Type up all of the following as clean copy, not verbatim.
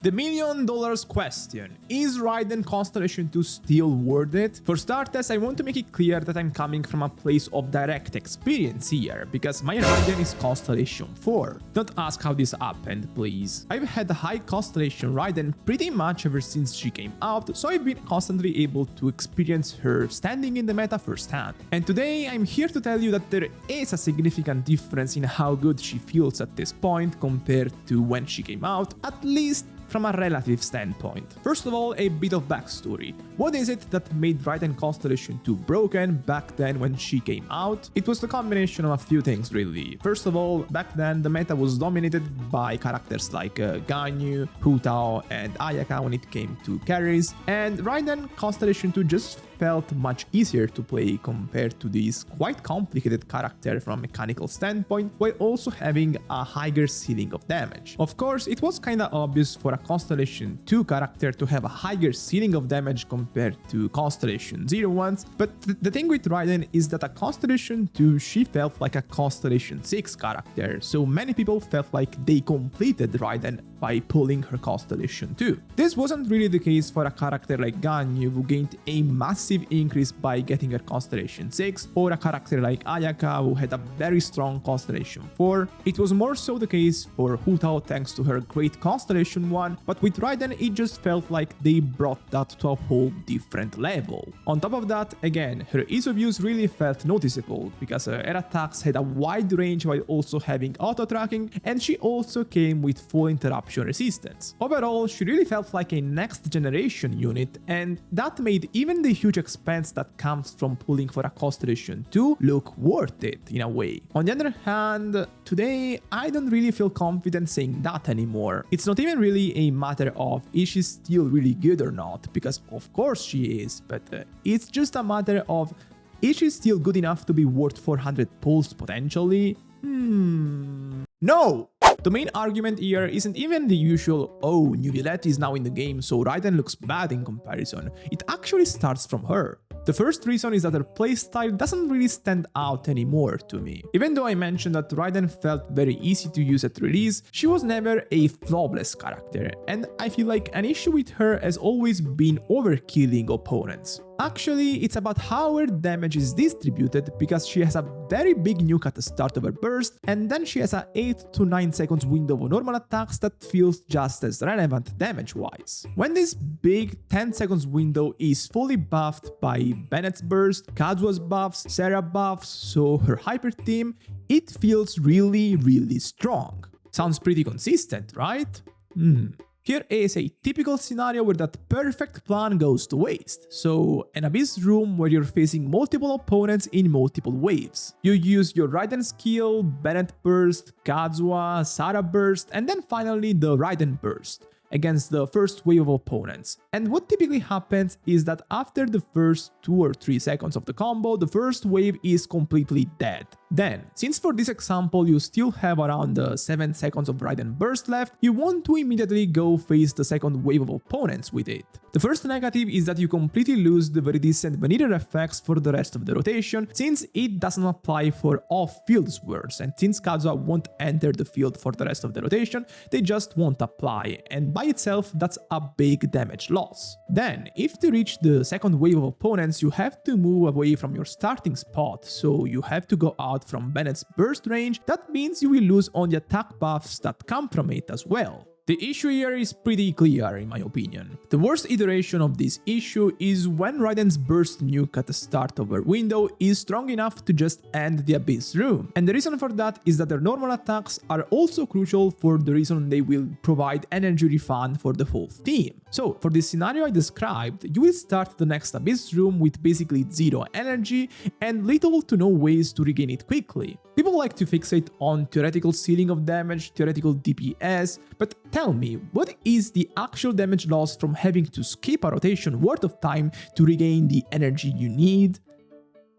The $1,000,000 question: is Raiden Constellation 2 still worth it? For starters, I want to make it clear that I'm coming from a place of direct experience here, because my Raiden is Constellation 4. Don't ask how this happened, please. I've had a high Constellation Raiden pretty much ever since she came out, so I've been constantly able to experience her standing in the meta firsthand. And today, I'm here to tell you that there is a significant difference in how good she feels at this point compared to when she came out, at least from a relative standpoint. First of all, a bit of backstory. What is it that made Raiden Constellation 2 broken back then when she came out? It was the combination of a few things, really. First of all, back then the meta was dominated by characters like Ganyu, Hu Tao, and Ayaka when it came to carries, and Raiden Constellation 2 just felt much easier to play compared to this quite complicated character from a mechanical standpoint, while also having a higher ceiling of damage. Of course, it was kinda obvious for a Constellation 2 character to have a higher ceiling of damage compared to Constellation 0 ones, but the thing with Raiden is that a Constellation 2, she felt like a Constellation 6 character, so many people felt like they completed Raiden by pulling her Constellation 2. This wasn't really the case for a character like Ganyu, who gained a massive increase by getting her Constellation 6, or a character like Ayaka, who had a very strong Constellation 4. It was more so the case for Hu Tao thanks to her great Constellation 1, but with Raiden it just felt like they brought that to a whole different level. On top of that, again, her ease of use really felt noticeable, because her attacks had a wide range while also having auto-tracking, and she also came with full interruption resistance. Overall, she really felt like a next generation unit, and that made even the huge expense that comes from pulling for a Constellation 2 look worth it in a way. On the other hand, today I don't really feel confident saying that anymore. It's not even really a matter of is she still really good or not, because of course she is, but it's just a matter of is she still good enough to be worth 400 pulls potentially? No! The main argument here isn't even the usual, oh, Nubulette is now in the game so Raiden looks bad in comparison. It actually starts from her. The first reason is that her playstyle doesn't really stand out anymore to me. Even though I mentioned that Raiden felt very easy to use at release, she was never a flawless character, and I feel like an issue with her has always been overkilling opponents. Actually, it's about how her damage is distributed, because she has a very big nuke at the start of her burst, and then she has a 8 to 9 seconds window of normal attacks that feels just as relevant damage-wise. When this big 10 seconds window is fully buffed by Bennett's burst, Kazuha's buffs, Sarah buffs, so her hyper team, it feels really strong. Sounds pretty consistent, right? Here is a typical scenario where that perfect plan goes to waste. So, an Abyss room where you're facing multiple opponents in multiple waves. You use your Raiden skill, Bennett burst, Kazuha, Sarah burst, and then finally the Raiden burst against the first wave of opponents. And what typically happens is that after the first 2 or 3 seconds of the combo, the first wave is completely dead. Then, since for this example you still have around 7 seconds of Raiden burst left, you want to immediately go face the second wave of opponents with it. The first negative is that you completely lose the very decent vanilla effects for the rest of the rotation, since it doesn't apply for off-field swords, and since Kazuha won't enter the field for the rest of the rotation, they just won't apply, and by itself that's a big damage loss. Then, if to reach the second wave of opponents, you have to move away from your starting spot, so you have to go out from Bennett's burst range. That means you will lose on the attack buffs that come from it as well. The issue here is pretty clear in my opinion. The worst iteration of this issue is when Raiden's burst nuke at the start of her window is strong enough to just end the Abyss room. And the reason for that is that their normal attacks are also crucial for the reason they will provide energy refund for the whole team. So for this scenario I described, you will start the next Abyss room with basically 0 energy and little to no ways to regain it quickly. People like to fixate on theoretical ceiling of damage, theoretical DPS, but tell me, what is the actual damage loss from having to skip a rotation worth of time to regain the energy you need?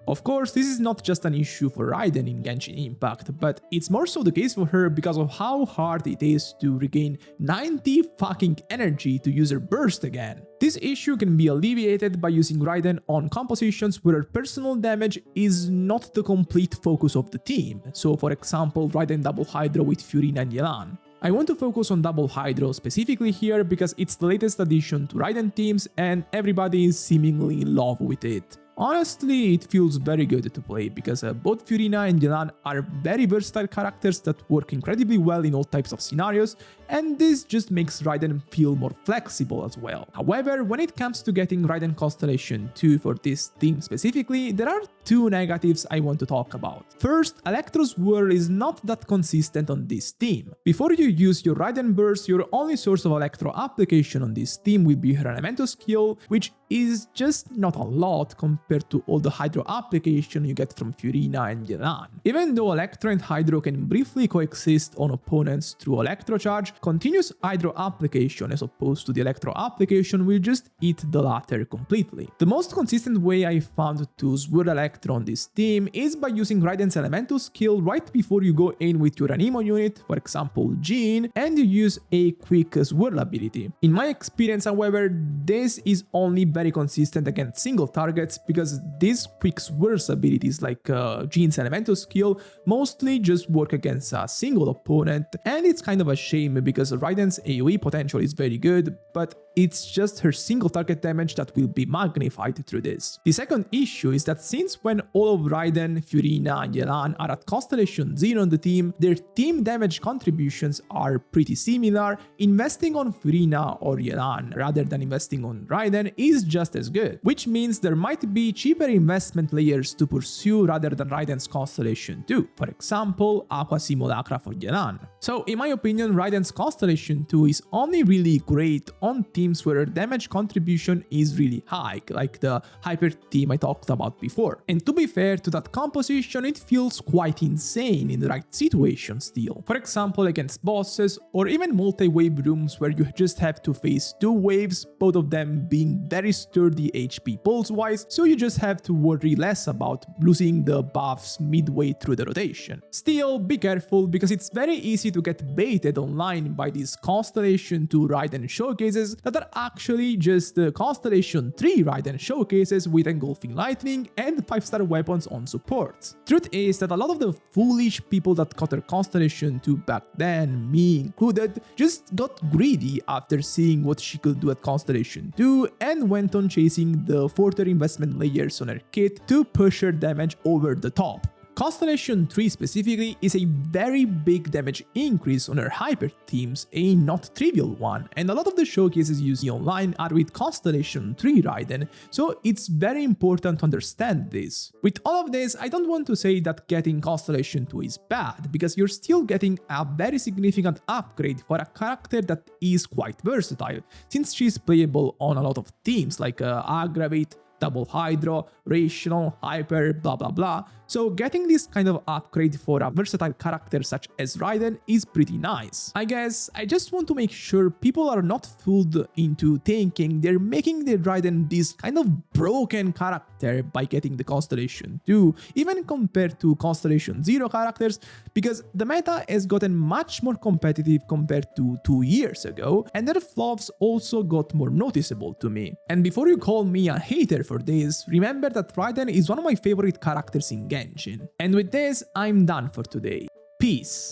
Of course, this is not just an issue for Raiden in Genshin Impact, but it's more so the case for her because of how hard it is to regain 90 fucking energy to use her burst again. This issue can be alleviated by using Raiden on compositions where her personal damage is not the complete focus of the team, so for example Raiden Double Hydra with Furina and Yelan. I want to focus on Double Hydro specifically here because it's the latest addition to Raiden teams and everybody is seemingly in love with it. Honestly, it feels very good to play because both Furina and Yelan are very versatile characters that work incredibly well in all types of scenarios, and this just makes Raiden feel more flexible as well. However, when it comes to getting Raiden Constellation 2 for this team specifically, there are two negatives I want to talk about. First, Electro's whirl is not that consistent on this team. Before you use your Raiden burst, your only source of Electro application on this team will be her Elemental skill, which is just not a lot compared to all the Hydro application you get from Furina and Yelan. Even though Electro and Hydro can briefly coexist on opponents through Electro charge, continuous Hydro application as opposed to the Electro application will just eat the latter completely. The most consistent way I found to swirl Electro on this team is by using Raiden's Elemental skill right before you go in with your Anemo unit, for example Jean, and you use a quick swirl ability. In my experience, however, this is only very consistent against single targets because these quick swirls abilities like Jean's Elemental skill mostly just work against a single opponent, and it's kind of a shame because Raiden's AoE potential is very good, but it's just her single target damage that will be magnified through this. The second issue is that since when all of Raiden, Furina, and Yelan are at Constellation 0 on the team, their team damage contributions are pretty similar, investing on Furina or Yelan rather than investing on Raiden is just as good, which means there might be cheaper investment layers to pursue rather than Raiden's Constellation 2, for example, Aqua Simulacra for Yelan. So in my opinion, Raiden's Constellation 2 is only really great on teams where damage contribution is really high, like the Hyper team I talked about before. And to be fair to that composition, it feels quite insane in the right situation still. For example, against bosses or even multi-wave rooms where you just have to face two waves, both of them being very sturdy HP pulse-wise, so you just have to worry less about losing the buffs midway through the rotation. Still, be careful because it's very easy to get baited online by these Constellation 2 Raiden showcases that are actually just the Constellation 3 Raiden showcases with Engulfing Lightning and 5-star weapons on supports. Truth is that a lot of the foolish people that got their Constellation 2 back then, me included, just got greedy after seeing what she could do at Constellation 2 and went on chasing the further investment layers on her kit to push her damage over the top. Constellation 3 specifically is a very big damage increase on her Hyper teams, a not trivial one, and a lot of the showcases you see online are with Constellation 3 Raiden, so it's very important to understand this. With all of this, I don't want to say that getting Constellation 2 is bad, because you're still getting a very significant upgrade for a character that is quite versatile, since she's playable on a lot of teams like Aggravate, Double Hydro, Rational, Hyper, blah blah blah, so getting this kind of upgrade for a versatile character such as Raiden is pretty nice. I guess I just want to make sure people are not fooled into thinking they're making the Raiden this kind of broken character by getting the Constellation 2, even compared to Constellation 0 characters, because the meta has gotten much more competitive compared to 2 years ago, and their flaws also got more noticeable to me. And before you call me a hater for this, remember that Raiden is one of my favorite characters in Genshin. And with this, I'm done for today. Peace.